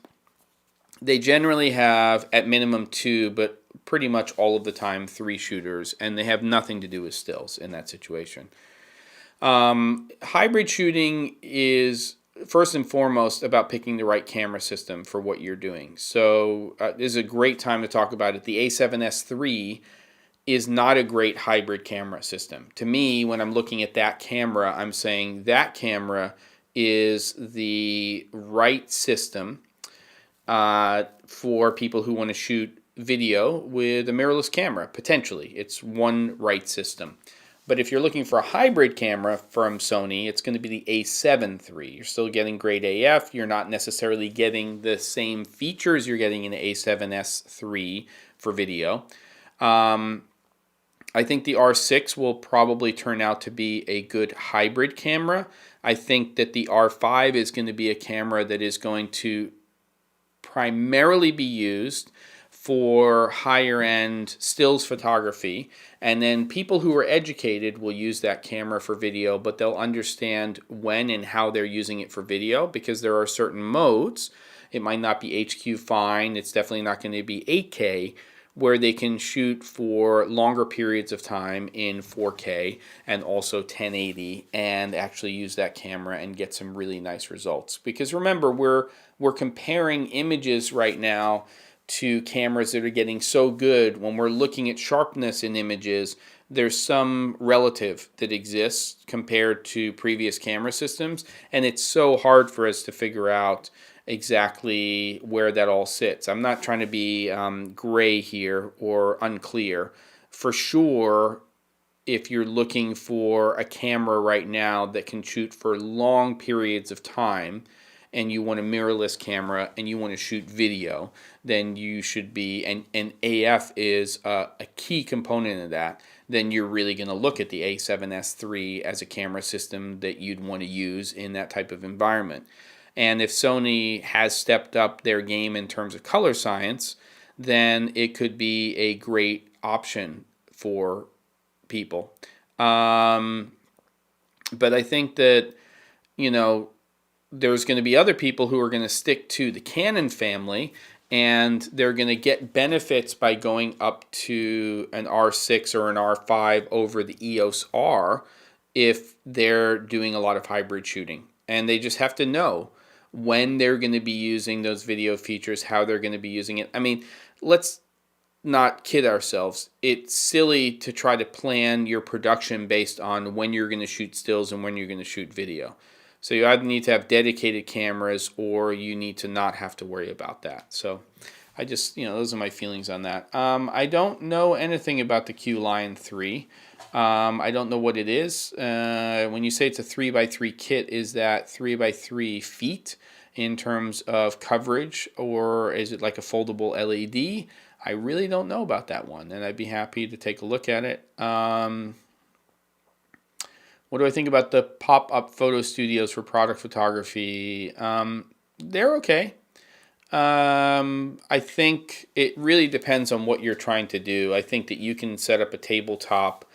they generally have at minimum 2, but pretty much all of the time 3 shooters, and they have nothing to do with stills in that situation. Hybrid shooting is first and foremost about picking the right camera system for what you're doing. So this is a great time to talk about it. The A7S III is not a great hybrid camera system. To me, when I'm looking at that camera, I'm saying that camera is the right system for people who want to shoot video with a mirrorless camera, potentially. It's one right system. But if you're looking for a hybrid camera from Sony, it's going to be the A7 III. You're still getting great AF. You're not necessarily getting the same features you're getting in the A7S III for video. I think the R6 will probably turn out to be a good hybrid camera. I think that the R5 is going to be a camera that is going to primarily be used for higher end stills photography, and then people who are educated will use that camera for video, but they'll understand when and how they're using it for video, because there are certain modes. It might not be HQ fine, it's definitely not going to be 8K, where they can shoot for longer periods of time in 4K and also 1080 and actually use that camera and get some really nice results. Because remember, we're comparing images right now to cameras that are getting so good. When we're looking at sharpness in images, there's some relative that exists compared to previous camera systems, and it's so hard for us to figure out exactly where that all sits. I'm not trying to be gray here or unclear. For sure, if you're looking for a camera right now that can shoot for long periods of time, and you want a mirrorless camera and you want to shoot video, then you should be, and AF is a key component of that, then you're really going to look at the A7S III as a camera system that you'd want to use in that type of environment. And if Sony has stepped up their game in terms of color science, then it could be a great option for people. But I think that, there's going to be other people who are going to stick to the Canon family, and they're going to get benefits by going up to an R6 or an R5 over the EOS R if they're doing a lot of hybrid shooting. And they just have to know when they're going to be using those video features, how they're going to be using it. I mean, let's not kid ourselves. It's silly to try to plan your production based on when you're going to shoot stills and when you're going to shoot video. So you either need to have dedicated cameras or you need to not have to worry about that. So I just, those are my feelings on that. I don't know anything about the Q-Line 3. I don't know what it is. When you say it's a 3x3 kit, is that 3x3 feet in terms of coverage, or is it like a foldable LED? I really don't know about that one, and I'd be happy to take a look at it. What do I think about the pop-up photo studios for product photography? They're okay. I think it really depends on what you're trying to do. I think that you can set up a tabletop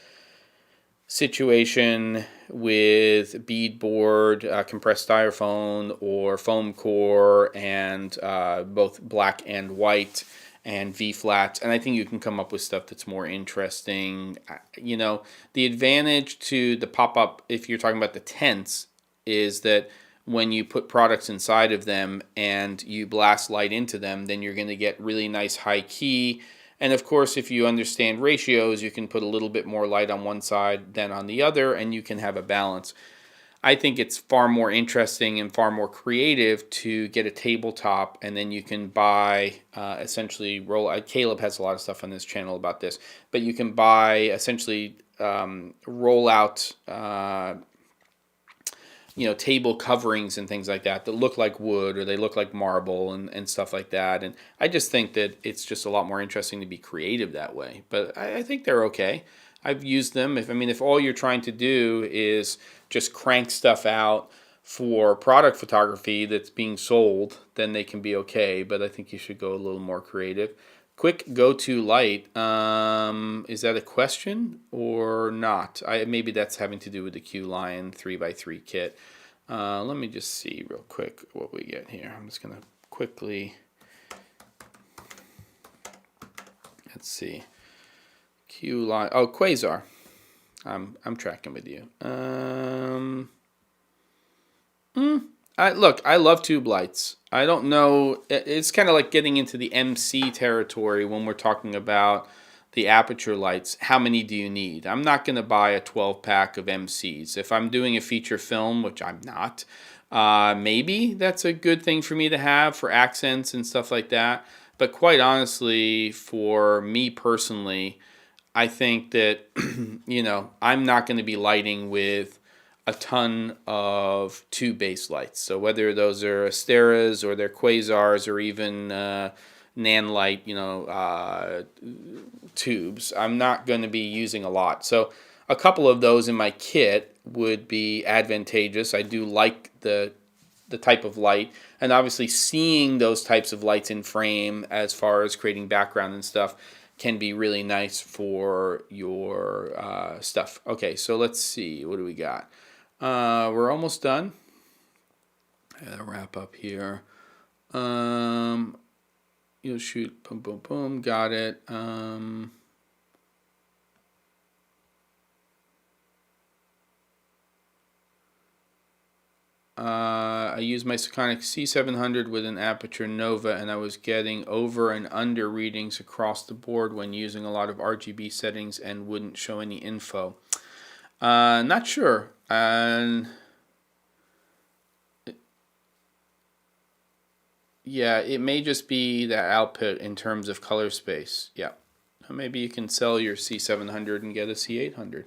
situation with beadboard, compressed styrofoam, or foam core, and both black and white, and V-flats, and I think you can come up with stuff that's more interesting. The advantage to the pop-up, if you're talking about the tents, is that when you put products inside of them and you blast light into them, then you're going to get really nice high key. And of course, if you understand ratios, you can put a little bit more light on one side than on the other, and you can have a balance. I think it's far more interesting and far more creative to get a tabletop, and then you can buy essentially Caleb has a lot of stuff on this channel about this, but you can buy essentially roll out table coverings and things like that look like wood or they look like marble and stuff like that. And I just think that it's just a lot more interesting to be creative that way. But I think they're okay. I've used them. If all you're trying to do is just crank stuff out for product photography that's being sold, then they can be okay. But I think you should go a little more creative. Quick go-to light. Is that a question or not? Maybe that's having to do with the Q-Line 3x3 kit. Let me just see real quick what we get here. I'm just gonna quickly. Let's see. Q-Line. Oh, Quasar. I'm tracking with you. I love tube lights. I don't know. It's kind of like getting into the MC territory when we're talking about the aperture lights. How many do you need? I'm not going to buy a 12-pack of MCs. If I'm doing a feature film, which I'm not, maybe that's a good thing for me to have for accents and stuff like that. But quite honestly, for me personally, I think that, I'm not going to be lighting with a ton of tube-based lights. So whether those are Asteras or they're Quasars or even Nanlite, tubes, I'm not going to be using a lot. So a couple of those in my kit would be advantageous. I do like the type of light, and obviously seeing those types of lights in frame as far as creating background and stuff can be really nice for your stuff. Okay, so let's see. What do we got? We're almost done. I gotta wrap up here. You'll shoot. Boom, boom, boom. Got it. I used my Sekonic C700 with an Aperture Nova, and I was getting over and under readings across the board when using a lot of RGB settings and wouldn't show any info. Not sure. Yeah, it may just be the output in terms of color space. Yeah. Maybe you can sell your C700 and get a C800.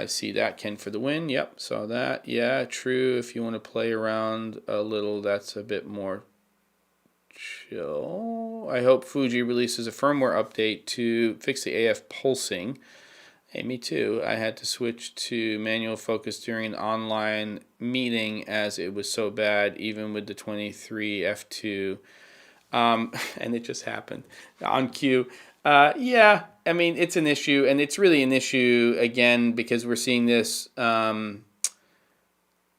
See that, Ken for the win. Yep, saw that. Yeah, true. If you want to play around a little, that's a bit more chill. I hope Fuji releases a firmware update to fix the AF pulsing. Hey, me too. I had to switch to manual focus during an online meeting as it was so bad, even with the 23 f2. And it just happened on cue. Yeah, it's an issue, and it's really an issue, again, because we're seeing this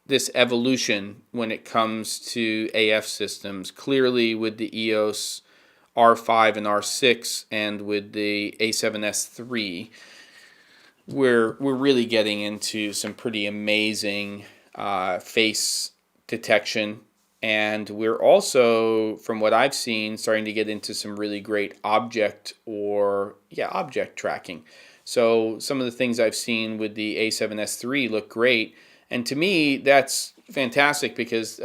this evolution when it comes to AF systems. Clearly with the EOS R5 and R6 and with the A7S III, we're really getting into some pretty amazing face detection. And we're also, from what I've seen, starting to get into some really great object tracking. So some of the things I've seen with the A7S III look great. And to me, that's fantastic because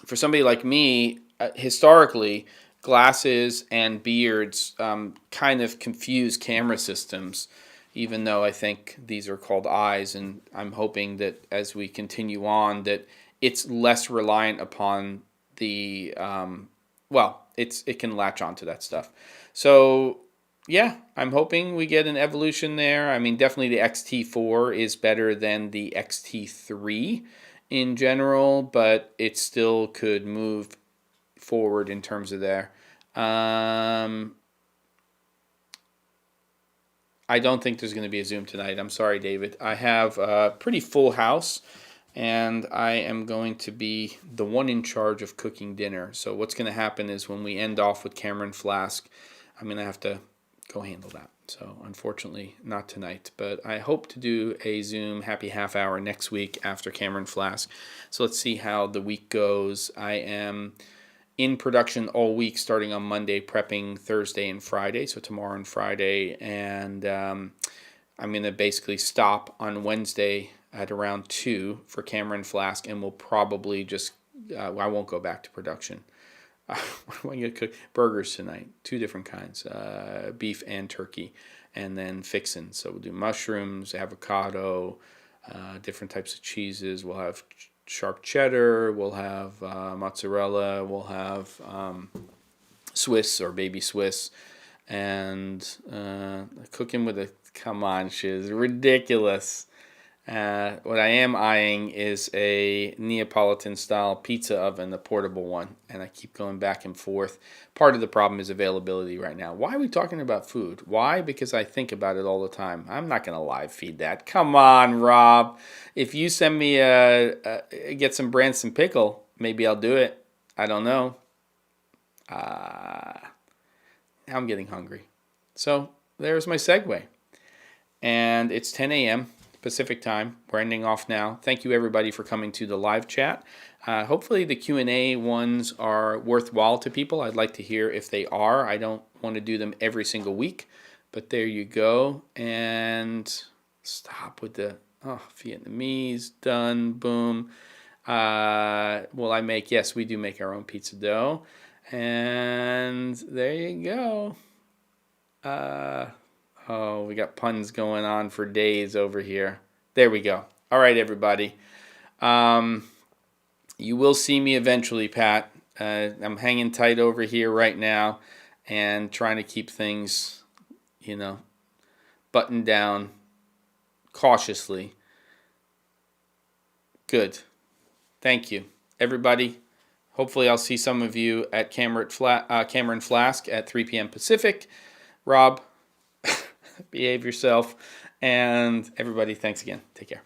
for somebody like me, historically, glasses and beards kind of confuse camera systems, even though I think these are called eyes. And I'm hoping that as we continue on, that it's less reliant upon the, it can latch onto that stuff. So, yeah, I'm hoping we get an evolution there. Definitely the X-T4 is better than the X-T3 in general, but it still could move forward in terms of there. I don't think there's going to be a Zoom tonight. I'm sorry, David. I have a pretty full house, and I am going to be the one in charge of cooking dinner. So what's going to happen is when we end off with Cameron Flask, I'm going to have to go handle that. So unfortunately, not tonight. But I hope to do a Zoom happy half hour next week after Cameron Flask. So let's see how the week goes. I am in production all week, starting on Monday, prepping Thursday and Friday, so tomorrow and Friday, and I'm going to basically stop on Wednesday at around 2 for Cameron Flask, and we'll probably just, I won't go back to production. What am I going to cook? Burgers tonight, 2 different kinds, beef and turkey, and then fixins. So we'll do mushrooms, avocado, different types of cheeses. We'll have sharp cheddar. We'll have mozzarella. We'll have Swiss or baby Swiss, and cooking with a come on, shiz, ridiculous. What I am eyeing is a Neapolitan style pizza oven, the portable one, and I keep going back and forth. Part of the problem is availability right now. Why are we talking about food? Why? Because I think about it all the time. I'm not going to live feed that. Come on, Rob. If you send me get some Branson pickle, maybe I'll do it. I don't know. Now I'm getting hungry. So there's my segue. And it's 10 a.m. Pacific time. We're ending off now. Thank you everybody for coming to the live chat. Hopefully the Q&A ones are worthwhile to people. I'd like to hear if they are. I don't want to do them every single week, but there you go. And stop with the Vietnamese. Done. Boom. Well, I make, yes, we do make our own pizza dough. And there you go. Oh, we got puns going on for days over here. There we go. All right, everybody. You will see me eventually, Pat. I'm hanging tight over here right now and trying to keep things, buttoned down cautiously. Good. Thank you, everybody. Hopefully I'll see some of you at Cameron Flask at 3 p.m. Pacific. Rob, behave yourself. And everybody, thanks again. Take care.